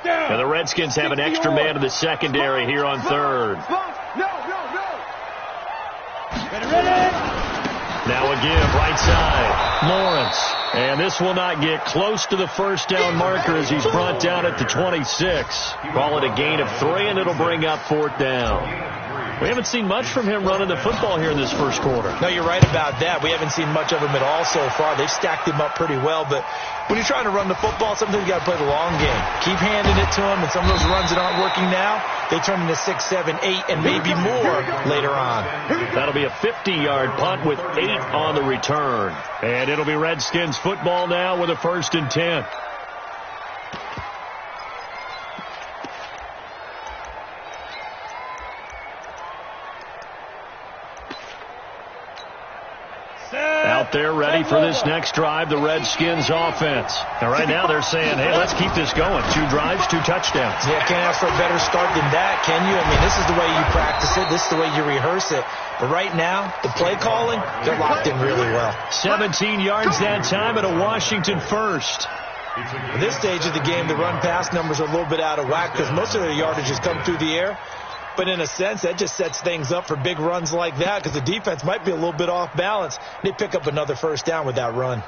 And the Redskins have an extra man in the secondary here on third. Now a give, right side. Lawrence. And this will not get close to the first down marker as he's brought down at the 26. Call it a gain of 3, and it'll bring up fourth down. We haven't seen much from him running the football here in this first quarter. No, you're right about that. We haven't seen much of him at all so far. They've stacked him up pretty well, but when you're trying to run the football, sometimes you got to play the long game. Keep handing it to him, and some of those runs that aren't working now, they turn into 6, 7, 8, and maybe more later on. That'll be a 50-yard punt with 8 on the return. And it'll be Redskins football now with a 1st and 10. Out there ready for this next drive, the Redskins offense. Now right now they're saying, hey, let's keep this going. 2 drives, 2 touchdowns. Yeah, can't ask for a better start than that, can you? I mean, this is the way you practice it. This is the way you rehearse it. But right now, the play calling, they're locked in really well. 17 yards that time and a Washington first. At this stage of the game, the run-pass numbers are a little bit out of whack because most of their yardage has come through the air. But in a sense, that just sets things up for big runs like that because the defense might be a little bit off balance. They pick up another first down with that run.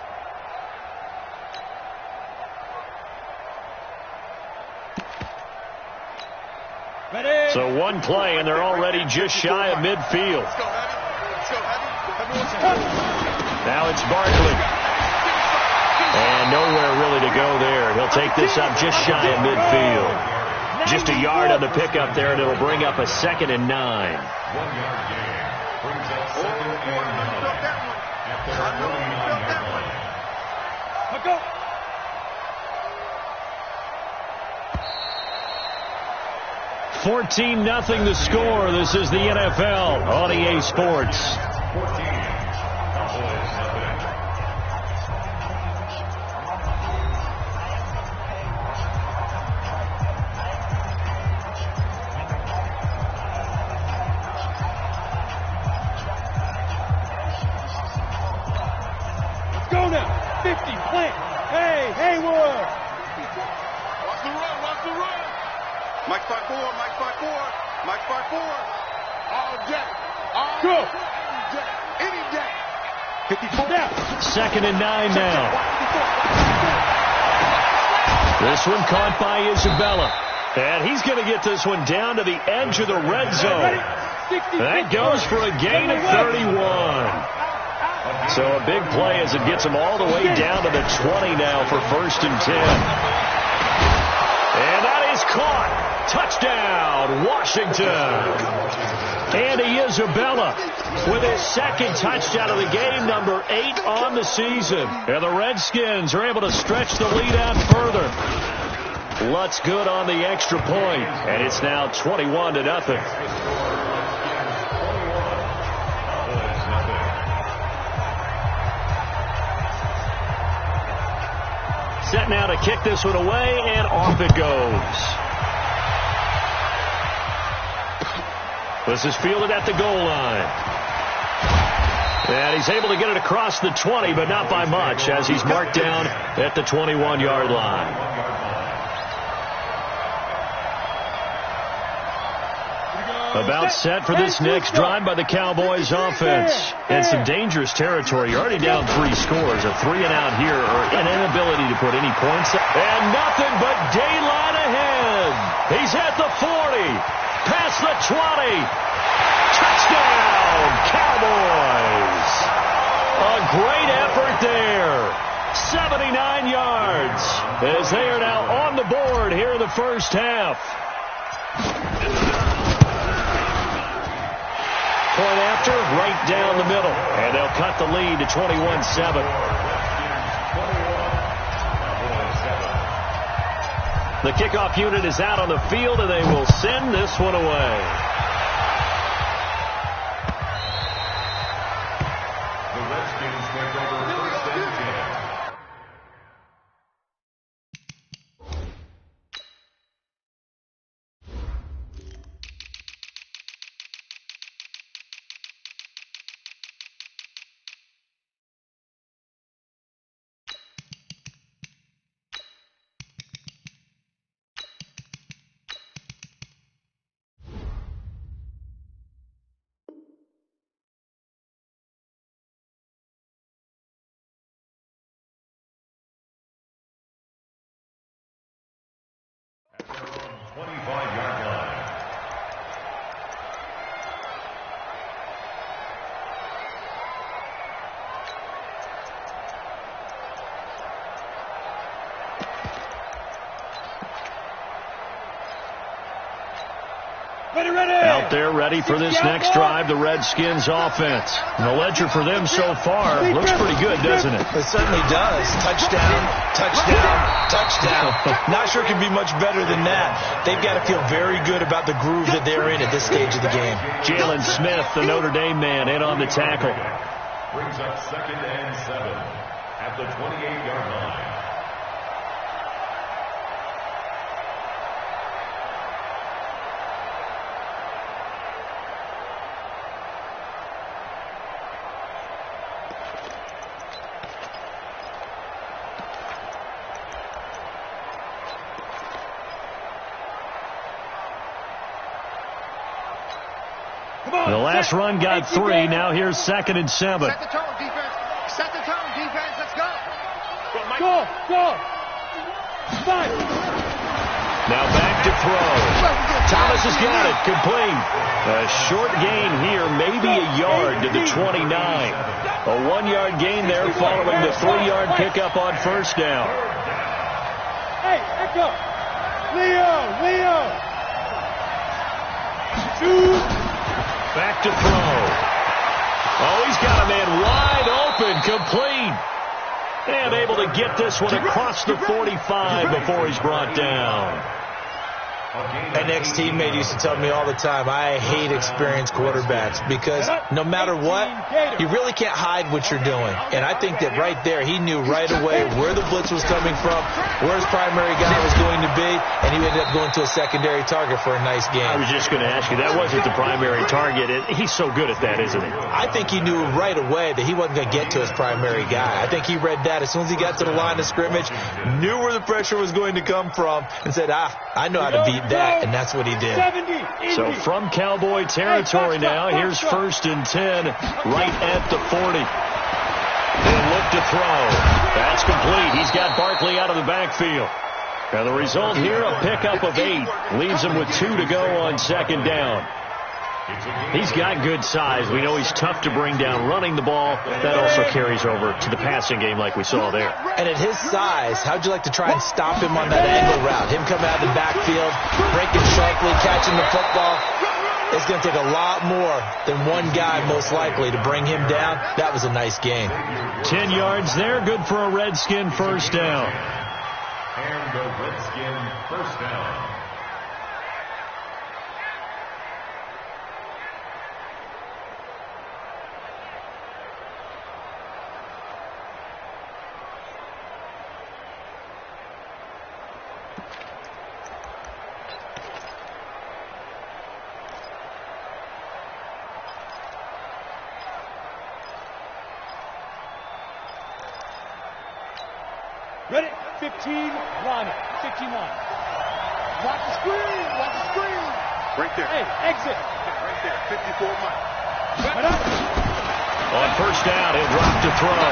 So one play, and they're already just shy of midfield. Now it's Barkley. And nowhere really to go there. He'll take this up just shy of midfield. Just a yard on the pickup there, and it'll bring up a 2nd and 9. 1 yard gain. Brings up 2nd and 9 at their 49-yard line. 14-0 the score. This is the NFL on EA Sports. 14. Second and 9 now. This one caught by Isabella. And he's going to get this one down to the edge of the red zone. That goes for a gain of 31. So a big play as it gets him all the way down to the 20 now for 1st and 10. And that is caught. Touchdown, Washington. Andy Isabella with his 2nd touchdown of the game, number 8 on the season. And the Redskins are able to stretch the lead out further. Lutz good on the extra point, and it's now 21-0. Set now to kick this one away, and off it goes. This is fielded at the goal line. And he's able to get it across the 20, but not by much, as he's marked down at the 21-yard line. About set for this next drive by the Cowboys offense. And some dangerous territory. You're already down 3 scores. A 3-and-out here, or an inability to put any points up. And nothing but daylight ahead. He's at the 40. Past the 20. Touchdown, Cowboys. A great effort there. 79 yards as they are now on the board here in the first half. Point after, right down the middle. And they'll cut the lead to 21-7. The kickoff unit is out on the field, and they will send this one away. The Redskins take over 1st and 10. Out there ready for this next drive, the Redskins offense. And the ledger for them so far looks pretty good, doesn't it? It certainly does. Touchdown, touchdown, touchdown. Not sure it can be much better than that. They've got to feel very good about the groove that they're in at this stage of the game. Jalen Smith, the Notre Dame man, in on the tackle. Brings up 2nd and 7 at the 28-yard line. The last run got 3. Now here's 2nd and 7. Set the tone, defense. Set the tone, defense. Let's go. Go. Now back to throw. Thomas has got it. Complete. A short gain here, maybe a yard to the 29. A 1-yard gain there following the 3-yard pickup on first down. Hey, Echo. Leo. Back to throw. Oh, he's got a man wide open, complete. And able to get this one across the 45 before he's brought down. An ex-teammate used to tell me all the time, I hate experienced quarterbacks because no matter what, you really can't hide what you're doing. And I think that right there, he knew right away where the blitz was coming from, where his primary guy was going to be, and he ended up going to a secondary target for a nice game. I was just going to ask you, that wasn't the primary target. He's so good at that, isn't he? I think he knew right away that he wasn't going to get to his primary guy. I think he read that as soon as he got to the line of scrimmage, knew where the pressure was going to come from, and said, I know how to beat that, and that's what he did. So from Cowboy territory now, here's 1st and 10 right at the 40. They'll look to throw. That's complete. He's got Barkley out of the backfield. And the result here, a pickup of 8. Leaves him with 2 to go on 2nd down. He's got good size. We know he's tough to bring down running the ball. That also carries over to the passing game like we saw there. And at his size, how'd you like to try and stop him on that angle route? Him coming out of the backfield, breaking sharply, catching the football. It's going to take a lot more than one guy, most likely, to bring him down. That was a nice game. 10 yards there, good for a Redskin first down. And the Redskin first down. Ready? 15 line. Watch the screen. Right there. Hey, exit. Right there. 54 Mike. Right up. On first down, he'll drop to throw.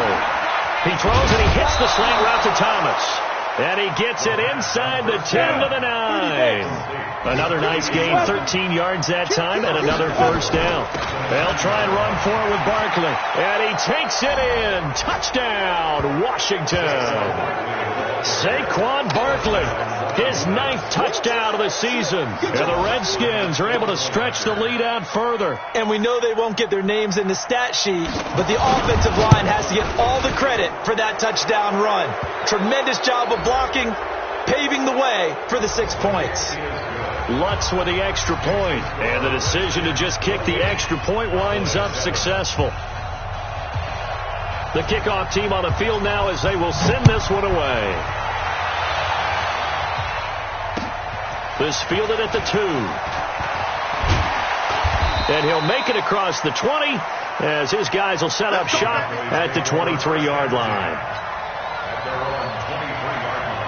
He throws and he hits the slant route to Thomas. And he gets it inside the 10 to the 9. Another nice gain, 13 yards that time, and another first down. They'll try and run forward with Barkley. And he takes it in. Touchdown, Washington. Saquon Barkley, his 9th touchdown of the season. And the Redskins are able to stretch the lead out further. And we know they won't get their names in the stat sheet, but the offensive line has to get all the credit for that touchdown run. Tremendous job of blocking, paving the way for the 6 points. Lutz with the extra point, and the decision to just kick the extra point winds up successful. The kickoff team on the field now as they will send this one away. This fielded at the 2. And he'll make it across the 20 as his guys will set up shop at the 23-yard line. At their own 23-yard line.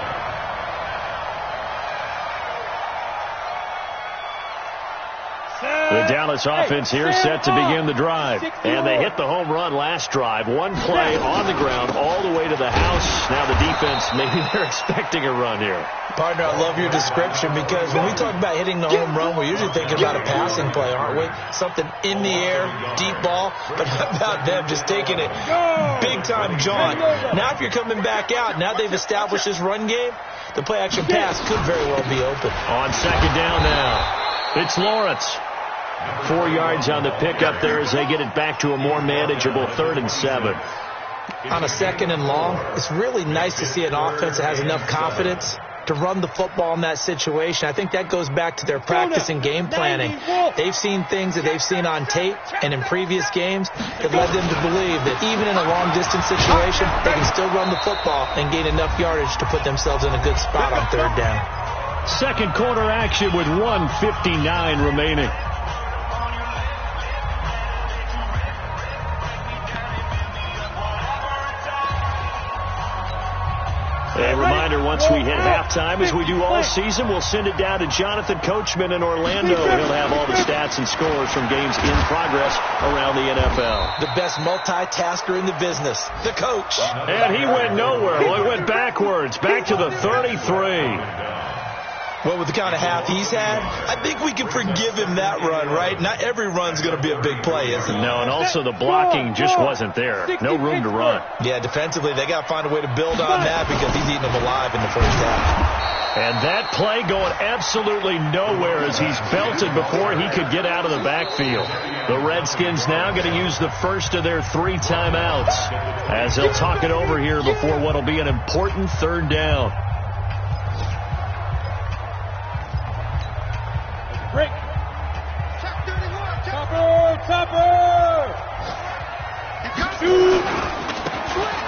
The Dallas offense here set to begin the drive. And they hit the home run last drive. One play on the ground all the way to the house. Now the defense, maybe they're expecting a run here. Partner, I love your description because when we talk about hitting the home run, we're usually thinking about a passing play, aren't we? Something in the air, deep ball. But how about them just taking it big-time jaunt? Now if you're coming back out, now they've established this run game, the play-action pass could very well be open. On second down now. It's Lawrence. 4 yards on the pickup there as they get it back to a more manageable 3rd and 7. On a 2nd and long, it's really nice to see an offense that has enough confidence to run the football in that situation. I think that goes back to their practice and game planning. They've seen things that they've seen on tape and in previous games that led them to believe that even in a long-distance situation, they can still run the football and gain enough yardage to put themselves in a good spot on 3rd down. Second quarter action with 1:59 remaining. A reminder, once we hit halftime, as we do all season, we'll send it down to Jonathan Coachman in Orlando. He'll have all the stats and scores from games in progress around the NFL. The best multitasker in the business, the coach. And he went nowhere. Well, he went backwards, back to the 33. Well, with the kind of half he's had, I think we can forgive him that run, right? Not every run's going to be a big play, is it? No, and also the blocking just wasn't there. No room to run. Yeah, defensively, they got to find a way to build on that because he's eating them alive in the first half. And that play going absolutely nowhere as he's belted before he could get out of the backfield. The Redskins now going to use the first of their 3 timeouts as they'll talk it over here before what will be an important 3rd down. Break. Topper.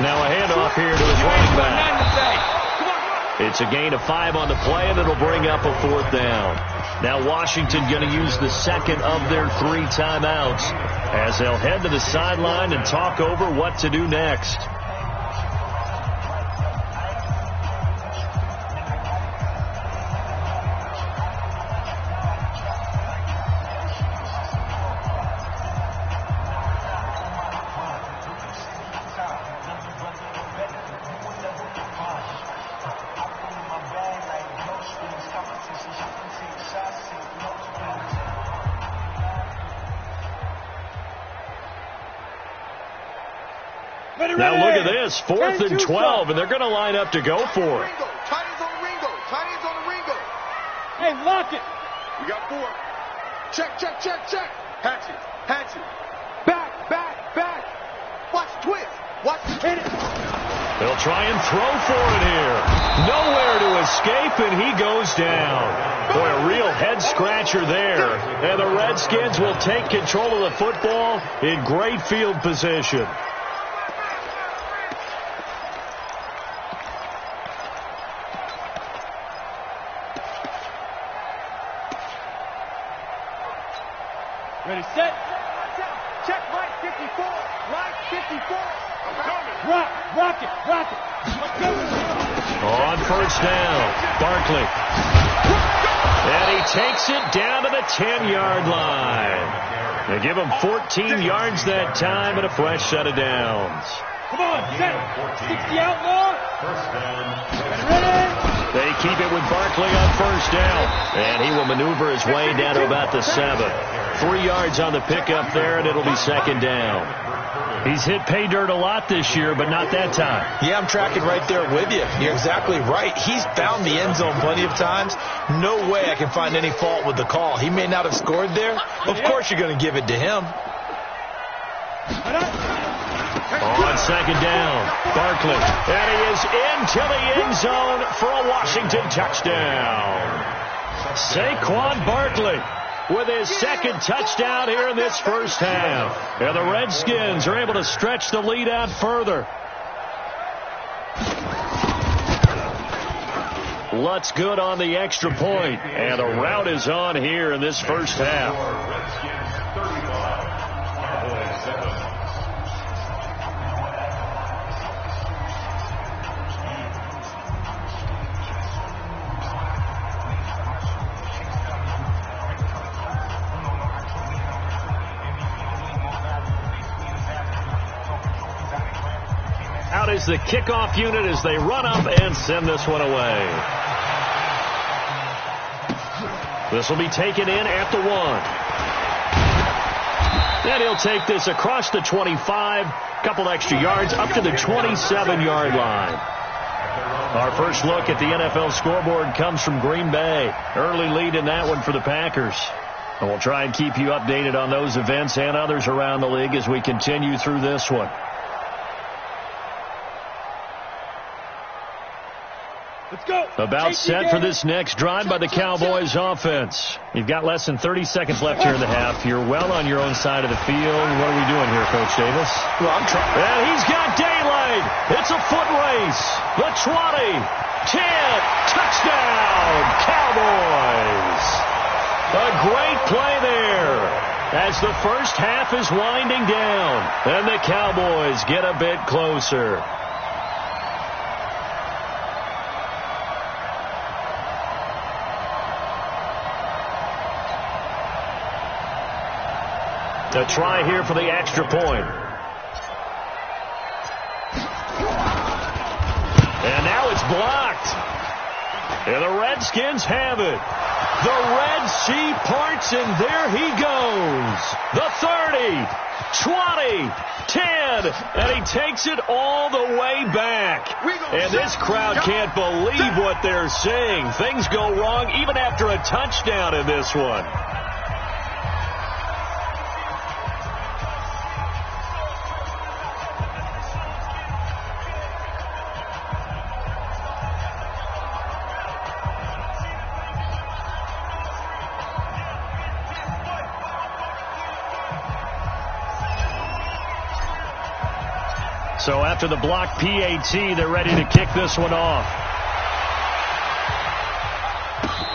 Now a handoff here to his running back. It's a gain of 5 on the play, and it'll bring up a 4th down. Now Washington going to use the second of their 3 timeouts as they'll head to the sideline and talk over what to do next. Now look at this, 4th and 12, and they're going to line up to go for it. Tight ends on the Ringo. Tight ends on the Ringo. Hey, lock it. We got 4. Check. Hatchet. Back. Watch twist. Watch hit it. They'll try and throw for it here. Nowhere to escape, and he goes down. Boy, a real head-scratcher there. And the Redskins will take control of the football in great field position. Ready, set. Check right 54. Right 54. Rock it. On 1st down, Barkley. And he takes it down to the 10-yard line. They give him 14 yards that time and a fresh set of downs. Come on, set. 60 outlaw. Ready. They keep it with Barkley on 1st down. And he will maneuver his way down to about the 7. 3 yards on the pickup there, and it'll be 2nd down. He's hit pay dirt a lot this year, but not that time. Yeah, I'm tracking right there with you. You're exactly right. He's found the end zone plenty of times. No way I can find any fault with the call. He may not have scored there. Of course you're going to give it to him. On 2nd down, Barkley. And he is into the end zone for a Washington touchdown. Saquon Barkley with his 2nd touchdown here in this first half. And the Redskins are able to stretch the lead out further. Lutz good on the extra point. And the route is on here in this first half. Out is the kickoff unit as they run up and send this one away. This will be taken in at the 1. And he'll take this across the 25, couple extra yards up to the 27-yard line. Our first look at the NFL scoreboard comes from Green Bay. Early lead in that one for the Packers. And we'll try and keep you updated on those events and others around the league as we continue through this one. Let's go. About set for this next drive by the Cowboys offense. You've got less than 30 seconds left here in the half. You're well on your own side of the field. What are we doing here, Coach Davis? Well, I'm trying. And he's got daylight. It's a foot race. The 20, 10, touchdown, Cowboys. A great play there as the first half is winding down. And the Cowboys get a bit closer. A try here for the extra point. And now it's blocked. And the Redskins have it. The Red Sea parts, and there he goes. The 30, 20, 10, and he takes it all the way back. And this crowd can't believe what they're seeing. Things go wrong even after a touchdown in this one. So after the block PAT, they're ready to kick this one off.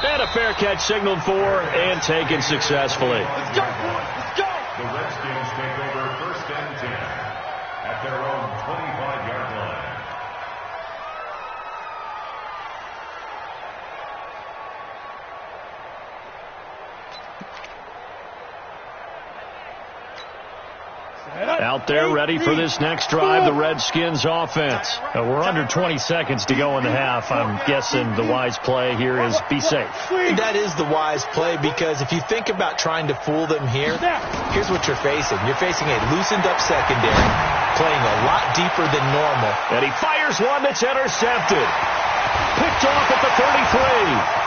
And a fair catch signaled for and taken successfully. Let's go, boys. Let's go. The Redskins take over 1st and 10 at their own 25-yard line. Out there ready for this next drive, the Redskins offense. We're under 20 seconds to go in the half. I'm guessing the wise play here is be safe. That is the wise play, because if you think about trying to fool them here, here's what you're facing. You're facing a loosened up secondary, playing a lot deeper than normal. And he fires one that's intercepted. Picked off at the 33.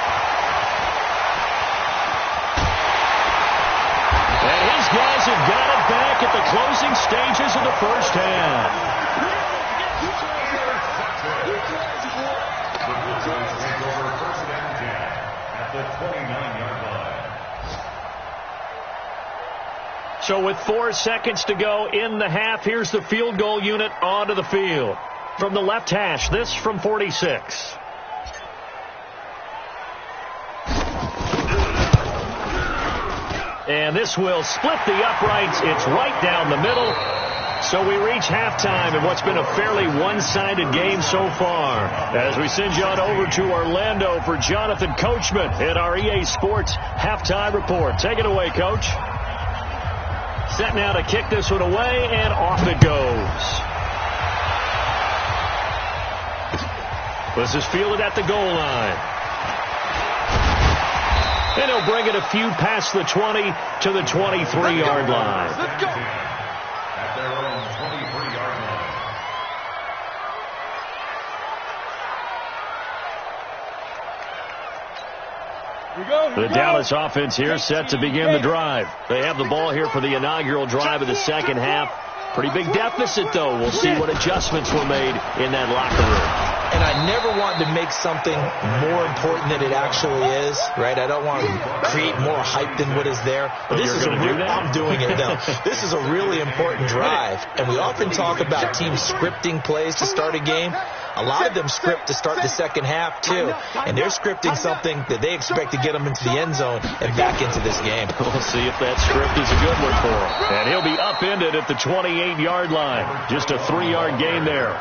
And his guys have got it back at the closing stages of the first half. The Bulldogs take over 1st and 10 at the 29-yard line. So with 4 seconds to go in the half, here's the field goal unit onto the field. From the left hash, this from 46. And this will split the uprights. It's right down the middle. So we reach halftime in what's been a fairly one-sided game so far. As we send you on over to Orlando for Jonathan Coachman at our EA Sports Halftime Report. Take it away, Coach. Set now to kick this one away, and off it goes. This is fielded at the goal line. And he'll bring it a few past the 20 to the 23-yard line. Let's go. At their own 23-yard line. Here we go. The Dallas offense here set to begin the drive. They have the ball here for the inaugural drive of the second half. Pretty big deficit, though. We'll see what adjustments were made in that locker room. And I never want to make something more important than it actually is, right? I don't want to create more hype than what is there. But this is I'm doing it now. This is a really important drive. And we often talk about teams scripting plays to start a game. A lot of them script to start the second half, too. And they're scripting something that they expect to get them into the end zone and back into this game. We'll see if that script is a good one for him. And he'll be upended at the 28-yard line. Just a 3-yard gain there.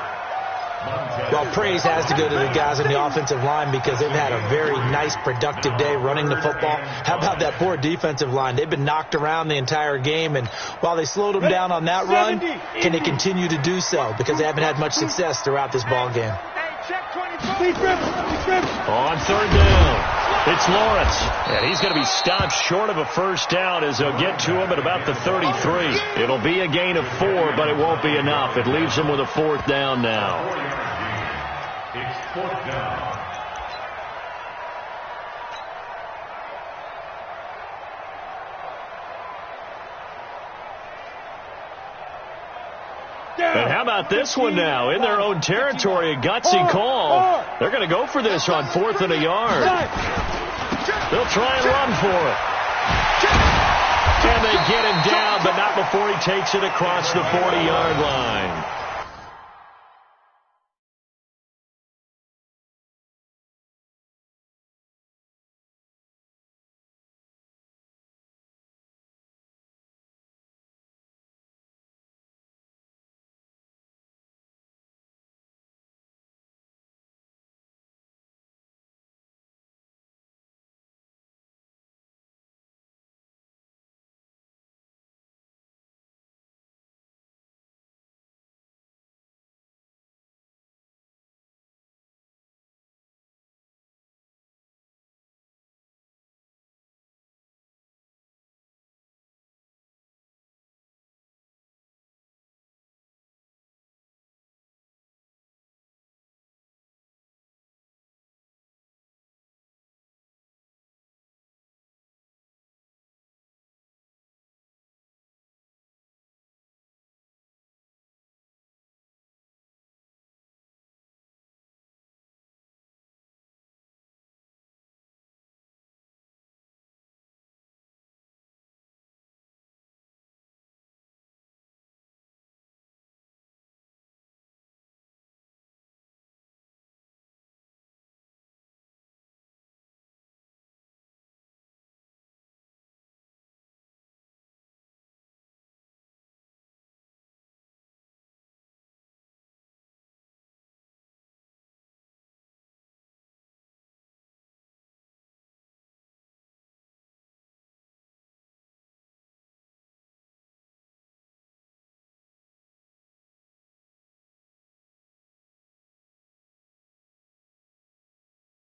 Well, praise has to go to the guys on the offensive line because they've had a very nice, productive day running the football. How about that poor defensive line? They've been knocked around the entire game, and while they slowed them down on that run, can they continue to do so? Because they haven't had much success throughout this ball game. On third down, it's Lawrence. And he's going to be stopped short of a first down as they'll get to him at about the 33. It'll be a gain of 4, but it won't be enough. It leaves him with a 4th down now. It's 4th down. And how about this one now? In their own territory, a gutsy call. They're going to go for this on 4th and a yard. They'll try and run for it. And they get him down, but not before he takes it across the 40-yard line.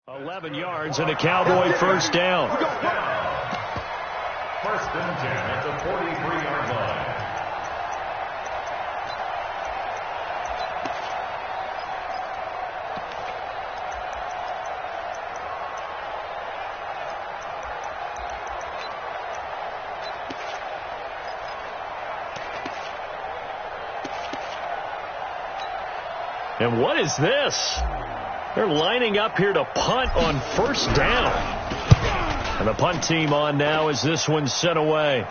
$11 yards and a Cowboy first down. First and 10 at the 43-yard line. And what is this? They're lining up here to punt on first down. And the punt team on now as this one's sent away.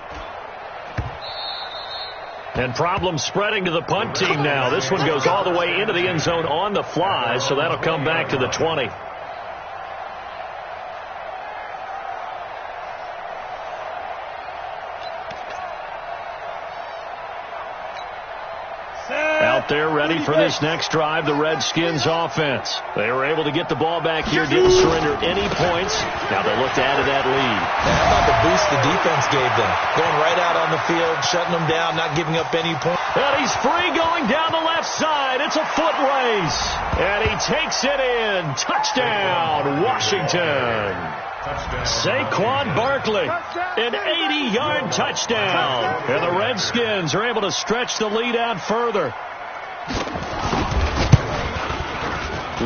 And problems spreading to the punt team now. This one goes all the way into the end zone on the fly, so that'll come back to the 20. Out there ready for this next drive, the Redskins offense. They were able to get the ball back here, didn't surrender any points. Now they look to add to that lead. How about the boost the defense gave them? Going right out on the field, shutting them down, not giving up any points. And he's free going down the left side. It's a foot race. And he takes it in. Touchdown, Washington. Saquon Barkley, an 80-yard touchdown. And the Redskins are able to stretch the lead out further.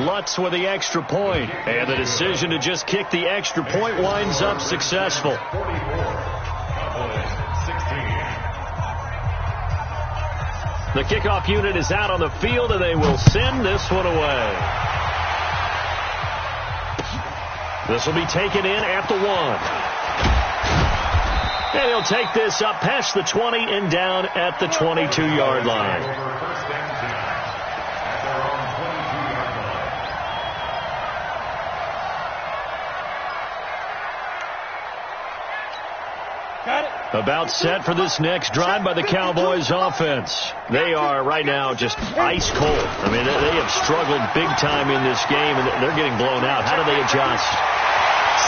Lutz with the extra point. And the decision to just kick the extra point winds up successful. The kickoff unit is out on the field, and they will send this one away. This will be taken in at the 1. And he'll take this up past the 20 and down at the 22-yard line. About set for this next drive by the Cowboys offense. They are right now just ice cold. I mean, they have struggled big time in this game, and they're getting blown out. How do they adjust?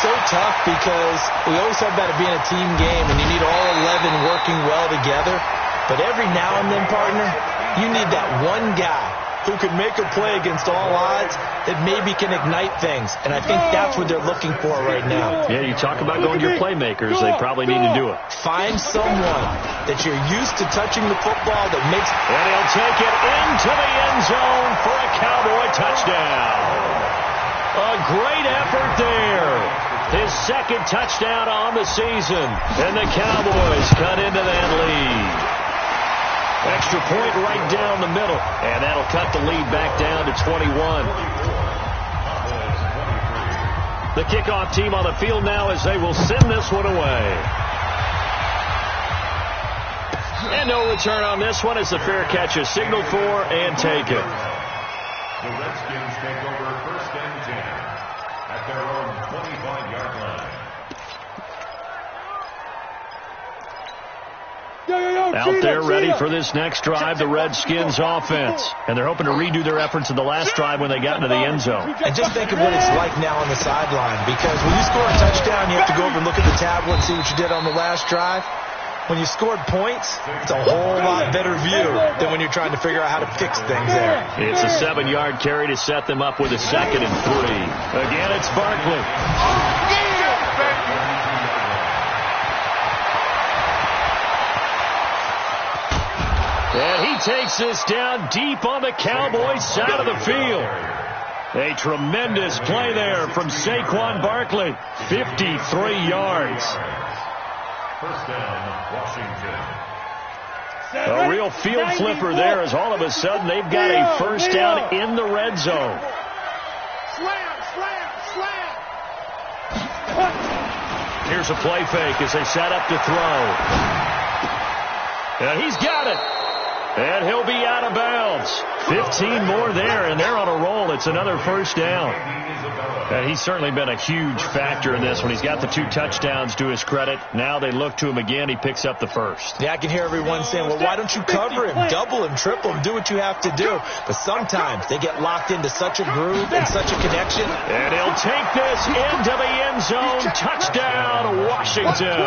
So tough because we always talk about it being a team game, and you need all 11 working well together. But every now and then, partner, you need that one guy who can make a play against all odds that maybe can ignite things. And I think that's what they're looking for right now. Yeah, you talk about going to your playmakers. They probably need to do it. Find someone that you're used to touching the football that makes... And he'll take it into the end zone for a Cowboy touchdown. A great effort there. His second touchdown on the season. And the Cowboys cut into that lead. Extra point right down the middle. And that'll cut the lead back down to 21. The kickoff team on the field now as they will send this one away. And no return on this one as the fair catch is signaled for and taken. The Redskins take over 1st and 10 at their own 25-yard line. Out there ready for this next drive, the Redskins offense. And they're hoping to redo their efforts in the last drive when they got into the end zone. And just think of what it's like now on the sideline. Because when you score a touchdown, you have to go over and look at the tablet and see what you did on the last drive. When you scored points, it's a whole lot better view than when you're trying to figure out how to fix things there. It's a 7-yard carry to set them up with a 2nd and 3. Again, it's Barkley. And he takes this down deep on the Cowboys side of the field. A tremendous play there from Saquon Barkley. 53 yards. 1st down, Washington. A real field flipper there as all of a sudden they've got a 1st down in the red zone. Here's a play fake as they set up to throw. And he's got it. And he'll be out of bounds. 15 more there, and they're on a roll. It's another 1st down. And he's certainly been a huge factor in this one. He's got the 2 touchdowns to his credit. Now they look to him again. He picks up the 1st. Yeah, I can hear everyone saying, well, why don't you cover him, double him, triple him, do what you have to do. But sometimes they get locked into such a groove and such a connection. And he'll take this into the end zone. Touchdown, Washington.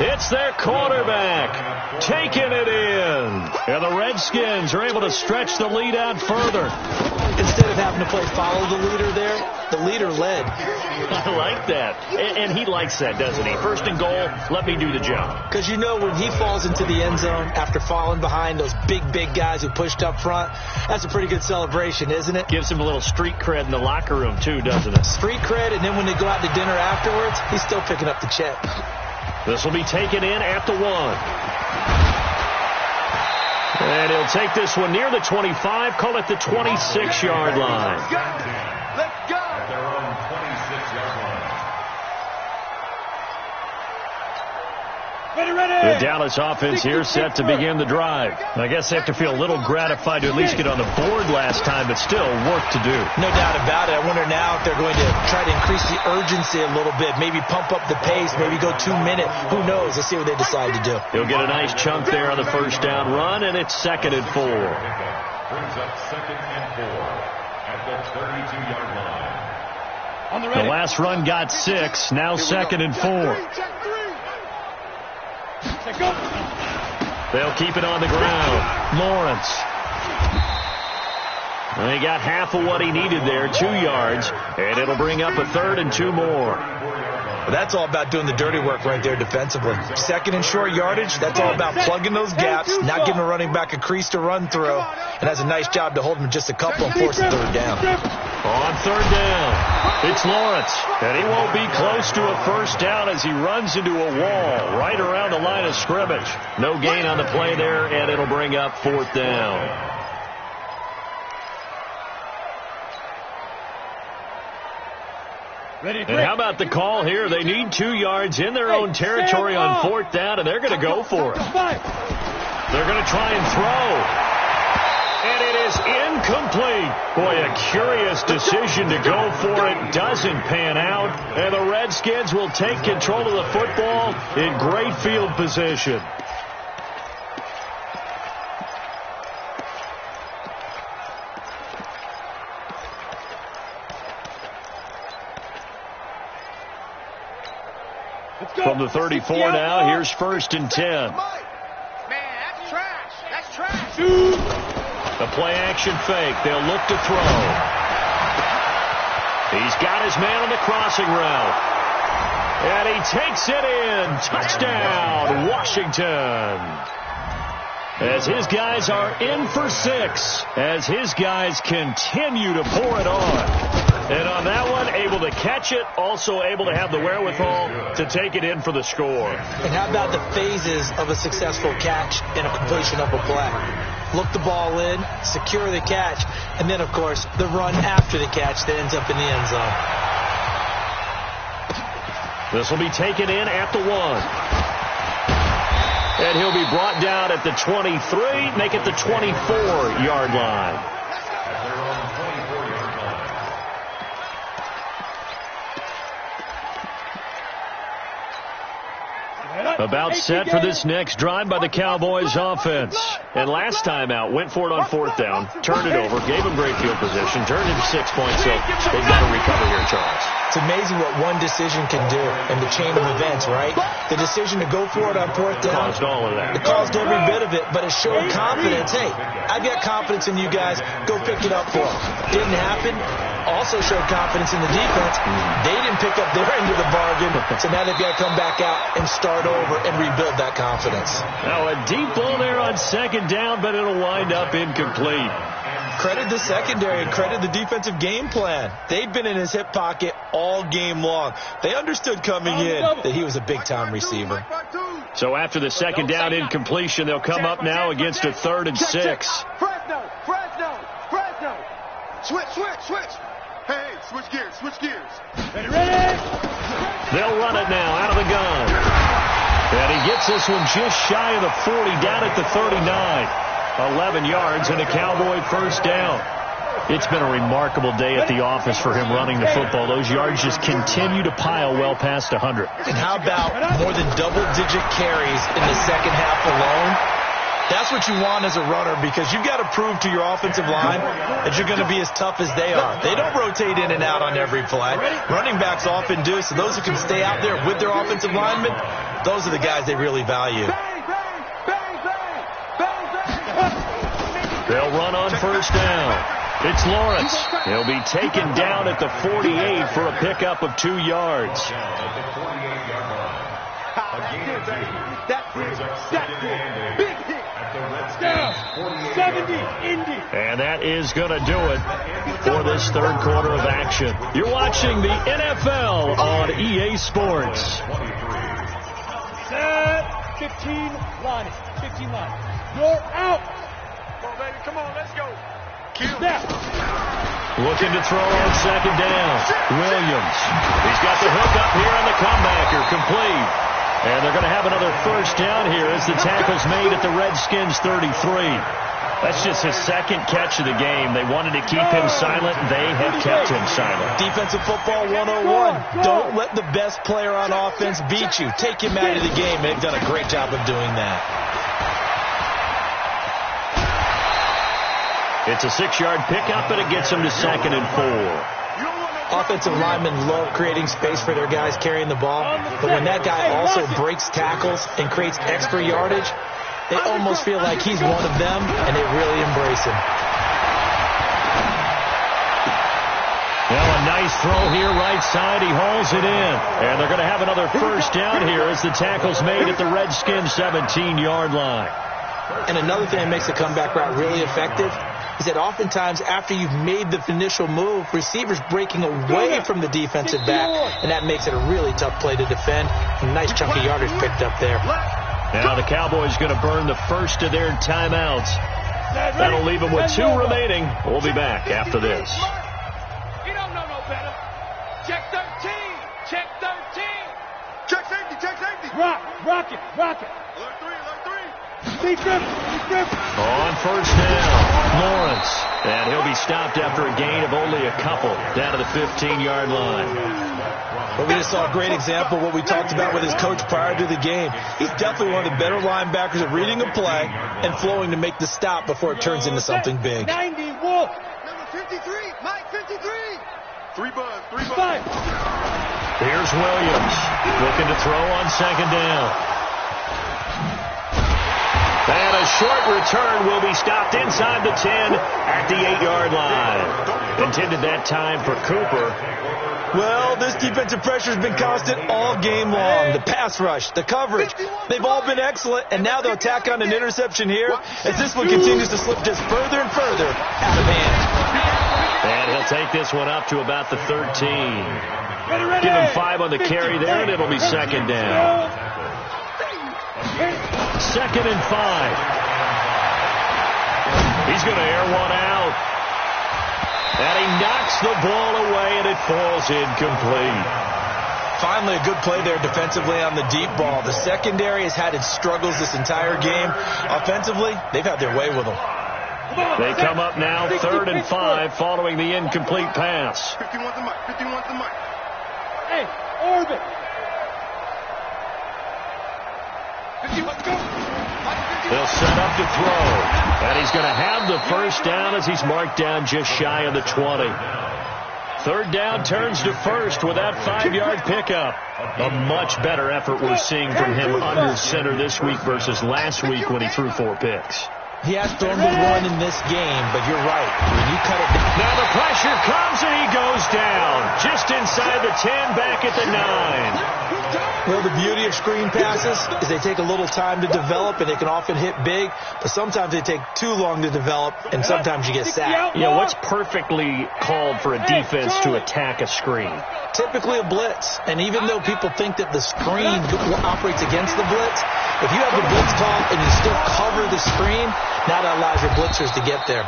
It's their quarterback taking it in. And the Redskins are able to stretch the lead out further. Instead of having to play follow the leader there, the leader led. I like that. And he likes that, doesn't he? 1st and goal, let me do the job. Because you know when he falls into the end zone after falling behind those big guys who pushed up front, that's a pretty good celebration, isn't it? Gives him a little street cred in the locker room, too, doesn't it? Street cred, and then when they go out to dinner afterwards, he's still picking up the check. This will be taken in at the 1. And he'll take this one near the 25, call it the 26-yard line. Let's go! At their own 26-yard line. The Dallas offense here set to begin the drive. I guess they have to feel a little gratified to at least get on the board last time, but still work to do. No doubt about it. I wonder now if they're going to try to increase the urgency a little bit, maybe pump up the pace, maybe go 2 minutes. Who knows? Let's see what they decide to do. He'll get a nice chunk there on the 1st down run, and it's 2nd and 4. Brings up 2nd and 4 at the 32-yard line. The last run got 6, now 2nd and 4. They'll keep it on the ground. Lawrence. He got half of what he needed there, 2 yards, and it'll bring up a 3rd and 2 more. Well, that's all about doing the dirty work right there defensively. 2nd and short yardage, that's all about plugging those gaps, not giving a running back a crease to run through, and has a nice job to hold him just a couple and force the 3rd down. On 3rd down, it's Lawrence, and he won't be close to a 1st down as he runs into a wall right around the line of scrimmage. No gain on the play there, and it'll bring up 4th down. And how about the call here? They need 2 yards in their own territory on 4th down, and they're going to go for it. They're going to try and throw. And it is incomplete. Boy, a curious decision to go for it. Doesn't pan out. And the Redskins will take control of the football in great field position. From the 34 now, here's 1st and 10. Man, that's trash. That's trash. The play-action fake. They'll look to throw. He's got his man on the crossing route. And he takes it in. Touchdown, Washington. As his guys are in for 6. As his guys continue to pour it on. And on that one, able to catch it, also able to have the wherewithal to take it in for the score. And how about the phases of a successful catch and a completion of a play? Look the ball in, secure the catch, and then, of course, the run after the catch that ends up in the end zone. This will be taken in at the 1. And he'll be brought down at the 23, make it the 24-yard line. About set for this next drive by the Cowboys offense. And last time out, went for it on 4th down, turned it over, gave them great field position, turned it to 6 points, so they've got to recover here, Charles. It's amazing what one decision can do in the chain of events, right? The decision to go for it on 4th down. Caused all of that. It caused every bit of it, but it showed confidence. Hey, I've got confidence in you guys. Go pick it up for them. Didn't happen. Also showed confidence in the defense. They didn't pick up their end of the bargain, so now they've got to come back out and start over and rebuild that confidence. Now a deep ball there on 2nd down, but it'll wind up incomplete. Credit the secondary and credit the defensive game plan. They've been in his hip pocket all game long. They understood coming in that he was a big-time receiver. So after the 2nd down incompletion, they'll come up now against a 3rd and 6. Fresno. Switch. Hey, switch gears. Ready? They'll run it now out of the gun. And he gets this one just shy of the 40, down at the 39. 11 yards and a Cowboy 1st down. It's been a remarkable day at the office for him running the football. Those yards just continue to pile well past 100. And how about more than double-digit carries in the second half alone? That's what you want as a runner, because you've got to prove to your offensive line that you're going to be as tough as they are. They don't rotate in and out on every play. Running backs often do, so those who can stay out there with their offensive linemen, those are the guys they really value. They'll run on 1st down. It's Lawrence. He'll be taken down at the 48 for a pickup of 2 yards. Big hit. Down. 70, Indy. And that is going to do it for this 3rd quarter of action. You're watching the NFL on EA Sports. Set. 15 line. 15 line. You're out. Come on, baby. Come on, let's go. Snap. Looking to throw on 2nd down. Williams. He's got the hook up here on the comebacker. Complete. And they're going to have another 1st down here as the tackle's made at the Redskins 33. That's just his 2nd catch of the game. They wanted to keep him silent, and they have kept him silent. Defensive football 101. Don't let the best player on offense beat you. Take him out of the game. They've done a great job of doing that. It's a 6-yard pickup, and it gets them to 2nd and 4. Offensive linemen love creating space for their guys carrying the ball, but when that guy also breaks tackles and creates extra yardage, they almost feel like he's one of them, and they really embrace him. Now a nice throw here, right side. He hauls it in. And they're going to have another 1st down here as the tackle's made at the Redskins 17-yard line. And another thing that makes the comeback route really effective is that oftentimes after you've made the initial move, receivers breaking away from the defensive back, and that makes it a really tough play to defend. A nice chunk of yardage picked up there. Now the Cowboys going to burn the first of their timeouts. That'll leave them with 2 remaining. We'll be back after this. You don't know no better. Check 13. Check 13. Check safety. Rock it. Alert 3. Be grip. On 1st down, Lawrence. And he'll be stopped after a gain of only a couple down to the 15-yard line. But we just saw a great example of what we talked about with his coach prior to the game. He's definitely one of the better linebackers at reading a play and flowing to make the stop before it turns into something big. 90, Wolf. Number 53. Mike 53. 3 buzz. Here's Williams looking to throw on 2nd down. And a short return will be stopped inside the 10 at the 8-yard line. Intended that time for Cooper. Well, this defensive pressure has been constant all game long. The pass rush, the coverage, they've all been excellent, and now they'll tack on an interception here as this one continues to slip just further and further out of hand. And He'll take this one up to about the 13. Give him 5 on the carry there, and it'll be second down. 2nd and 5. He's going to air one out. And he knocks the ball away, and it falls incomplete. Finally, a good play there defensively on the deep ball. The secondary has had its struggles this entire game. Offensively, they've had their way with them. They come up now 3rd and 5 following the incomplete pass. 51 to Mike. 51 to Mike. Hey, orbit. 51 to go. They'll set up to throw. And he's going to have the first down as he's marked down just shy of the 20. 3rd down turns to 1st with that 5-yard pickup. A much better effort we're seeing from him under center this week versus last week when he threw 4 picks. He has thrown the one in this game, but you're right. When you cut it down. Now the pressure comes and he goes down. Just inside the 10, back at the 9. Well, the beauty of screen passes is they take a little time to develop, and they can often hit big, but sometimes they take too long to develop, and sometimes you get sacked. Yeah, what's perfectly called for a defense to attack a screen? Typically a blitz, and even though people think that the screen operates against the blitz, if you have the blitz called and you still cover the screen, now that allows your blitzers to get there.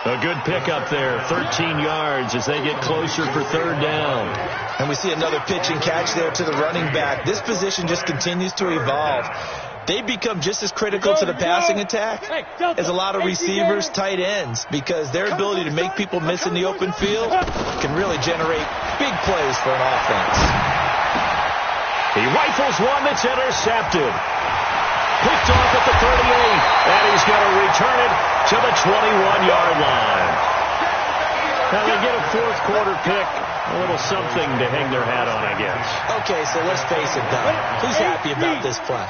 A good pickup there, 13 yards as they get closer for 3rd down. And we see another pitch and catch there to the running back. This position just continues to evolve. They become just as critical to the passing attack as a lot of receivers, tight ends, because their ability to make people miss in the open field can really generate big plays for an offense. He rifles one that's intercepted. Picked off at the 38, and he's going to return it to the 21-yard line. Now they get a 4th quarter pick, a little something to hang their hat on, I guess. Okay, so let's face it, though. Who's happy about this play?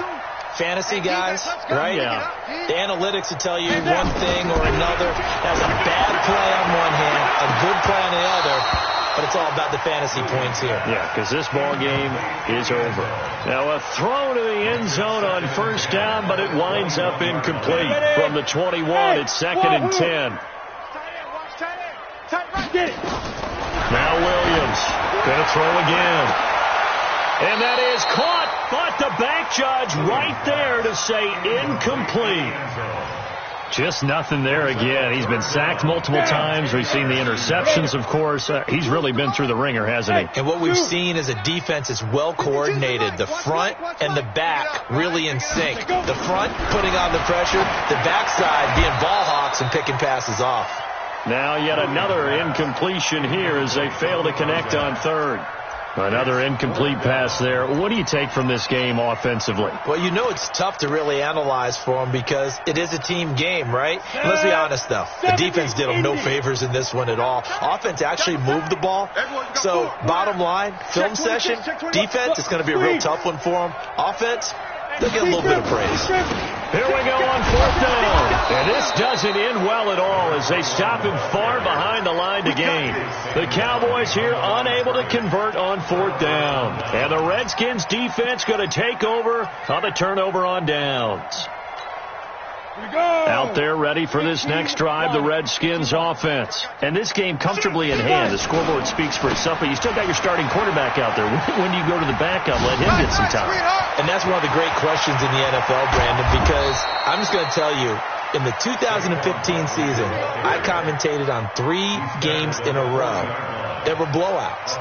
Fantasy guys, right? Yeah. The analytics will tell you one thing or another. That's a bad play on one hand, a good play on the other, but it's all about the fantasy points here. Yeah, because this ball game is over. Now a throw to the end zone on 1st down, but it winds up incomplete. From the 21, it's 2nd and 10. Now Williams going to throw again. And that is caught, but the back judge right there to say incomplete. Just nothing there again. He's been sacked multiple times. We've seen the interceptions, of course. He's really been through the ringer, hasn't he? And what we've seen is a defense that's well coordinated. The front and the back really in sync. The front putting on the pressure, the backside being ball hawks and picking passes off. Now yet another incompletion here as they fail to connect on 3rd. Another incomplete pass there. What do you take from this game offensively? Well, you know it's tough to really analyze for them because it is a team game, right? And let's be honest, though. The defense did them no favors in this one at all. Offense actually moved the ball. So, bottom line, film session, defense, it's going to be a real tough one for them. Offense, they'll get a little bit of praise. Here we go on 4th down. And this doesn't end well at all as they stop him far behind the line to gain. The Cowboys here unable to convert on 4th down. And the Redskins defense going to take over on the turnover on downs. Out there ready for this next drive, the Redskins offense. And this game comfortably in hand. The scoreboard speaks for itself, but you still got your starting quarterback out there. When do you go to the backup, let him get some time? And that's one of the great questions in the NFL, Brandon, because I'm just going to tell you, in the 2015 season, I commentated on 3 games in a row. There were blowouts.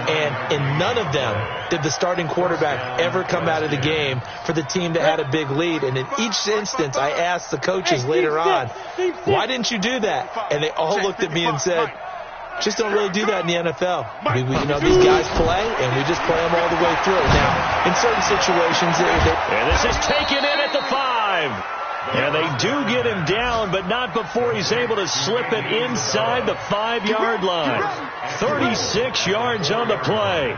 And in none of them did the starting quarterback ever come out of the game for the team that had a big lead. And in each instance, I asked the coaches later on, why didn't you do that? And they all looked at me and said, just don't really do that in the NFL. You know, these guys play, and we just play them all the way through. Now, in certain situations, and this is taken in at the 5. And they do get him down, but not before he's able to slip it inside the 5-yard line. 36 yards on the play.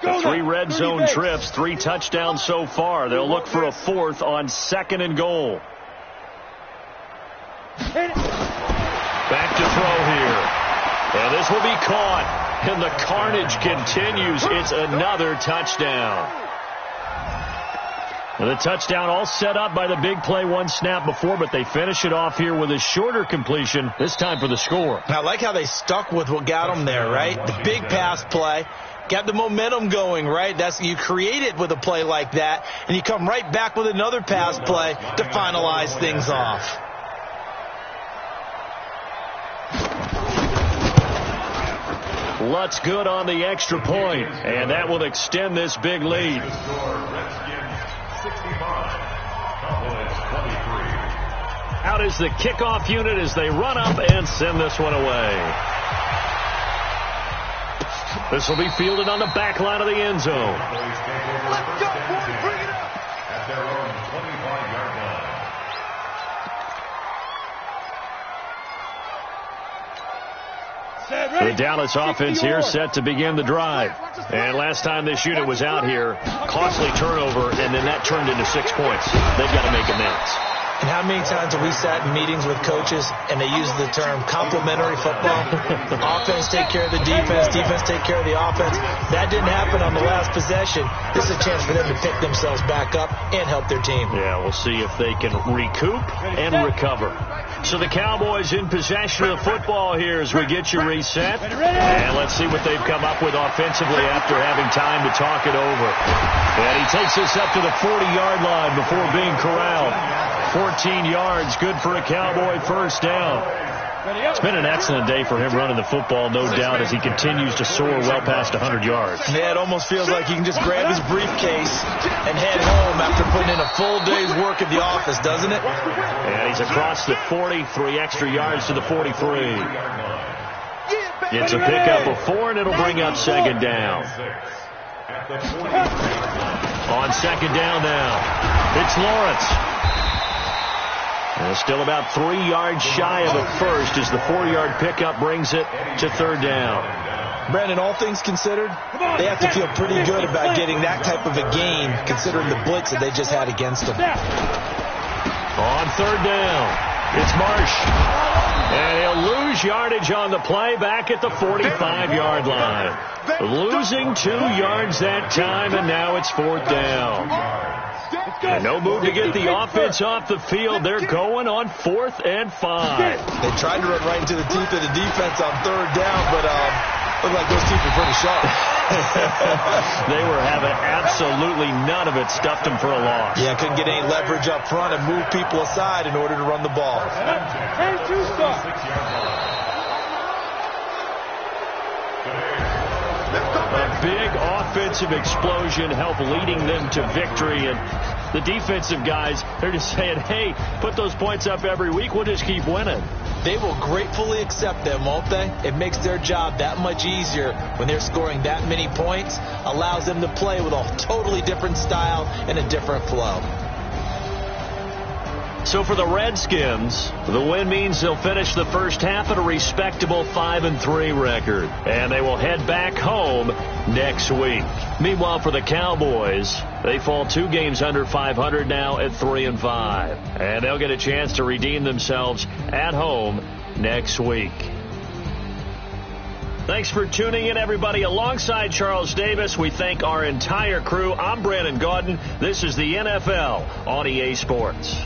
The 3 red zone trips, 3 touchdowns so far. They'll look for a 4th on 2nd and goal. Back to throw here. And this will be caught. And the carnage continues. It's another touchdown. The touchdown all set up by the big play one snap before, but they finish it off here with a shorter completion, this time for the score. I like how they stuck with what got them there, right? The big pass play. Got the momentum going, right? You create it with a play like that, and you come right back with another pass play to finalize things off. Lutz good on the extra point, and that will extend this big lead. Out is the kickoff unit as they run up and send this one away. This will be fielded on the back line of the end zone. Let's go, boys. Bring it up. At their own 25-yard line. The Dallas offense here set to begin the drive. And last time this unit was out here, costly turnover, and then that turned into 6 points. They've got to make amends. And how many times have we sat in meetings with coaches and they use the term complementary football? Offense take care of the defense, defense take care of the offense. That didn't happen on the last possession. This is a chance for them to pick themselves back up and help their team. Yeah, we'll see if they can recoup and recover. So the Cowboys in possession of the football here as we get you reset. And let's see what they've come up with offensively after having time to talk it over. And he takes us up to the 40-yard line before being corralled. 14 yards, good for a Cowboy first down. It's been an excellent day for him running the football, no doubt, as he continues to soar well past 100 yards. Yeah, it almost feels like he can just grab his briefcase and head home after putting in a full day's work at the office, doesn't it? And he's across the 40, 3 extra yards to the 43. It's a pickup of 4, and it'll bring up second down. On second down now, it's Lawrence. And still about 3 yards shy of a first as the 4-yard pickup brings it to third down. Brandon, all things considered, they have to feel pretty good about getting that type of a gain considering the blitz that they just had against them. On third down, it's Marsh. And he'll lose yardage on the play back at the 45-yard line. Losing 2 yards that time, and now it's fourth down. And no move to get the offense off the field. They're going on 4th and 5. They tried to run right into the teeth of the defense on third down, but looked like those teeth were pretty sharp. They were having absolutely none of it. Stuffed them for a loss. Yeah, couldn't get any leverage up front and move people aside in order to run the ball. A big offensive explosion helped leading them to victory. And the defensive guys, they're just saying, hey, put those points up every week. We'll just keep winning. They will gratefully accept them, won't they? It makes their job that much easier when they're scoring that many points. Allows them to play with a totally different style and a different flow. So for the Redskins, the win means they'll finish the first half at a respectable 5-3 record. And they will head back home next week. Meanwhile, for the Cowboys, they fall 2 games under 500 now at 3-5. And they'll get a chance to redeem themselves at home next week. Thanks for tuning in, everybody. Alongside Charles Davis, we thank our entire crew. I'm Brandon Gaudin. This is the NFL on EA Sports.